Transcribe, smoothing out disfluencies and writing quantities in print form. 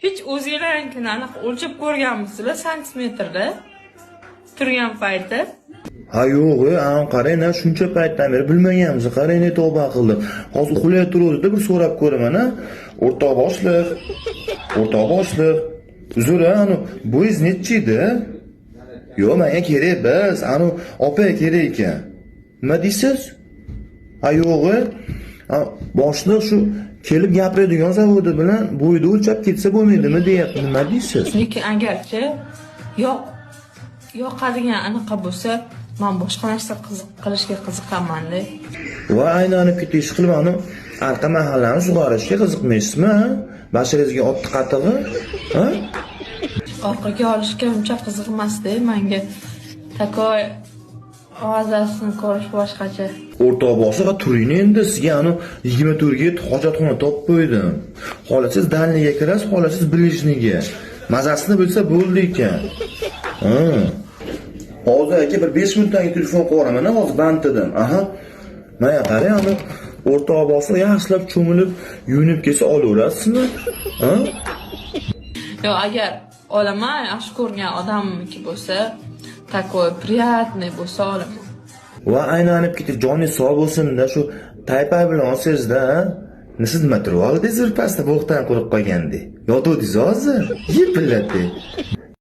Hiç o'zinglarnikini anaqa o'lchab ko'rganmisizlar santimetrda turgan payti? Ha yo'q, qarang, shuncha paytdan beri bilmaganmiz. Qarang, tavba qildim. Hozir uxlay turuvdi-da, bir so'rab ko'raman, ha. O'rtoq boshliq. O'rtoq boshliq. Uzr, bo'yingiz necha edi? Yo'q, menga kerak biz, opa kerak ekan. Nima deysiz? Ha yo'q, boshliq shu kelib gapiradigan zavodi bilan bo'yni o'lchab ketsa bo'lmaydimi deyapti. Nima deysiz? Lekin agarchi yoqadigan anaqa bo'lsa, men boshqa narsa qilishga qiziqaman-da. Va aylanib ketish qilib arqa mahallani sug'orishga qiziqmaysizmi? Bashiringizga otdi qatig'i, ha? Orqaga olishga uncha qiziq emas-da menga. Takoy ovozasini ko'rish boshqacha. O'rtoq boshlig'a turing endi, sizga 24 ga hojatxona topib qo'ydim. Xohlasangiz dalniga kirasiz, xohlasangiz bilishniga. Mazasini bilsa bo'ldi ekan. Hozir aka bir 5 minutdan keyin telefon qilaman, hozir banddim. Aha. Mana qarang, o'rtoq boshliq yaxshilab cho'milib, yuvinib kelsa olaverasizmi? Ha? Yo'q, agar olaman, yaxshi ko'rgan odamniki bo'lsa, takoy приятный bo'lsa olaman. Va aylanib ketib joningiz sog' bo'lsin-da, shu taypay bilan olsangiz-da, siz nima turib oldingiz pastda bo'xtan qurib qolgandek. Yotuvdingiz hozir? Yepillatdi.